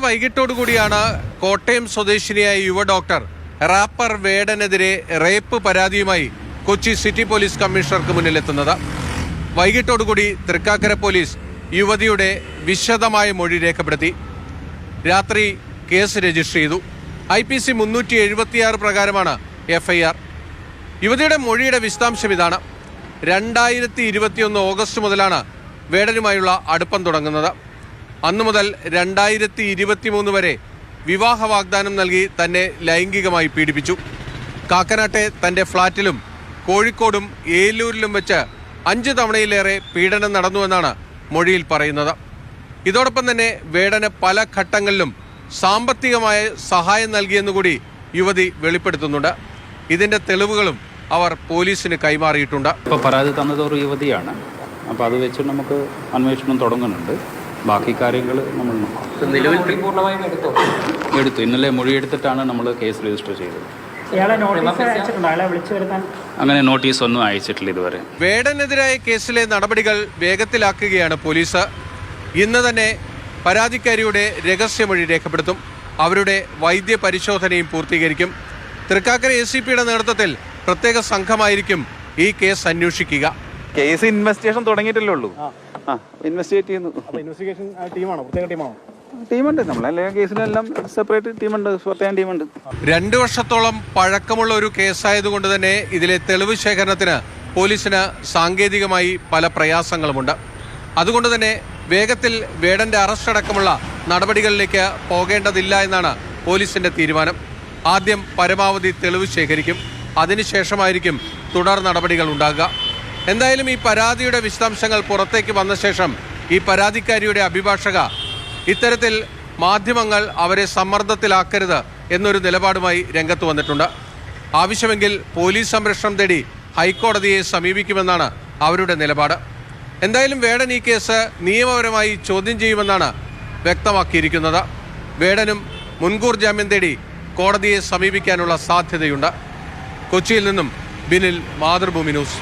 വൈകിട്ടോടുകൂടിയാണ് കോട്ടയം സ്വദേശിനിയായ യുവ doctor wrapper വേടനെതിരെ rape പരാതിയുമായി കൊച്ചി സിറ്റി പോലീസ് കമ്മീഷണർക്ക് മുന്നിലെത്തുന്നത്. വൈകിട്ടോടുകൂടി തൃക്കാക്കര പോലീസ് യുവതിയുടെ വിശദമായ മൊഴി രേഖപ്പെടുത്തി. രാത്രി കേസ് രജിസ്റ്റർ ചെയ്തു. IPC 376 പ്രകാരമാണ് FIR. യുവതിയുടെ മൊഴിയുടെ വിശദാംശം ഇതാണ്. 2021 ഓഗസ്റ്റ് മുതലാണ് വേടനുമായുള്ള അടുപ്പം തുടങ്ങുന്നത്. അന്നു മുതൽ 2023 വരെ വിവാഹ വാഗ്ദാനം നൽകി തന്നെ ലൈംഗികമായി പീഡിപ്പിച്ചു. കാക്കനാട്ടെ തൻ്റെ ഫ്ളാറ്റിലും കോഴിക്കോടും ഏലൂരിലും വെച്ച് 5 തവണയിലേറെ പീഡനം നടന്നുവെന്നാണ് മൊഴിയിൽ പറയുന്നത്. ഇതോടൊപ്പം തന്നെ വേടന് പല ഘട്ടങ്ങളിലും സാമ്പത്തികമായ സഹായം നൽകിയെന്നുകൂടി യുവതി വെളിപ്പെടുത്തുന്നുണ്ട്. ഇതിൻ്റെ തെളിവുകളും അവർ പോലീസിന് കൈമാറിയിട്ടുണ്ട്. ഇപ്പോൾ പരാതി തന്നത് ഒരു യുവതിയാണ്. അപ്പോൾ അത് വെച്ച് നമുക്ക് അന്വേഷണം തുടങ്ങുന്നുണ്ട്. ബാക്കി കാര്യങ്ങൾ നമ്മൾ എടുത്തു. ഇന്നലെ മൊഴിയെടുത്തിട്ടാണ് നമ്മൾ കേസ് രജിസ്റ്റർ ചെയ്തത്. അങ്ങനെ നോട്ടീസ് ഒന്നും അയച്ചിട്ടില്ല ഇതുവരെ. വേടനെതിരായ കേസിലെ നടപടികൾ വേഗത്തിലാക്കുകയാണ് പോലീസ്. ഇന്ന് തന്നെ പരാതിക്കാരിയുടെ രഹസ്യമൊഴി രേഖപ്പെടുത്തും. അവരുടെ വൈദ്യ പരിശോധനയും പൂർത്തീകരിക്കും. തൃക്കാക്കര ACPയുടെ നേതൃത്വത്തിൽ പ്രത്യേക സംഘമായിരിക്കും ഈ കേസ് അന്വേഷിക്കുക. കേസ് ഇൻവെസ്റ്റിഗേഷൻ തുടങ്ങിയിട്ടല്ലേ ഉള്ളൂ. ഇൻവെസ്റ്റിഗേറ്റ് ചെയ്യുന്നു. ടീമുണ്ട്. നമ്മളെല്ലാ കേസിനെല്ലാം സെപ്പറേറ്റ് ടീമുണ്ട്, പ്രത്യേകം ടീമുണ്ട്. 2 വർഷത്തോളം പഴക്കമുള്ള ഒരു കേസായതുകൊണ്ട് തന്നെ ഇതിലെ തെളിവ് ശേഖരണത്തിന് പോലീസിന് സാങ്കേതികമായി പല പ്രയാസങ്ങളുമുണ്ട്. അതുകൊണ്ട് തന്നെ വേഗത്തിൽ വേടന്റെ അറസ്റ്റ് അടക്കമുള്ള നടപടികളിലേക്ക് പോകേണ്ടതില്ല എന്നാണ് പോലീസിന്റെ തീരുമാനം. ആദ്യം പരമാവധി തെളിവ് ശേഖരിക്കും. അതിനുശേഷമായിരിക്കും തുടർ നടപടികൾ ഉണ്ടാകുക. എന്തായാലും ഈ പരാതിയുടെ വിശദാംശങ്ങൾ പുറത്തേക്ക് വന്ന ശേഷം ഈ പരാതിക്കാരിയുടെ അഭിഭാഷക ഇത്തരത്തിൽ മാധ്യമങ്ങൾ അവരെ സമ്മർദ്ദത്തിലാക്കരുത് എന്നൊരു നിലപാടുമായി രംഗത്ത് വന്നിട്ടുണ്ട്. ആവശ്യമെങ്കിൽ പോലീസ് സംരക്ഷണം തേടി ഹൈക്കോടതിയെ സമീപിക്കുമെന്നാണ് അവരുടെ നിലപാട്. എന്തായാലും വേടൻ ഈ കേസ് നിയമപരമായി ചോദ്യം ചെയ്യുമെന്നാണ് വ്യക്തമാക്കിയിരിക്കുന്നത്. വേടനും മുൻകൂർ ജാമ്യം തേടി കോടതിയെ സമീപിക്കാനുള്ള സാധ്യതയുണ്ട്. കൊച്ചിയിൽ നിന്നും ബിനിൽ, മാതൃഭൂമി ന്യൂസ്.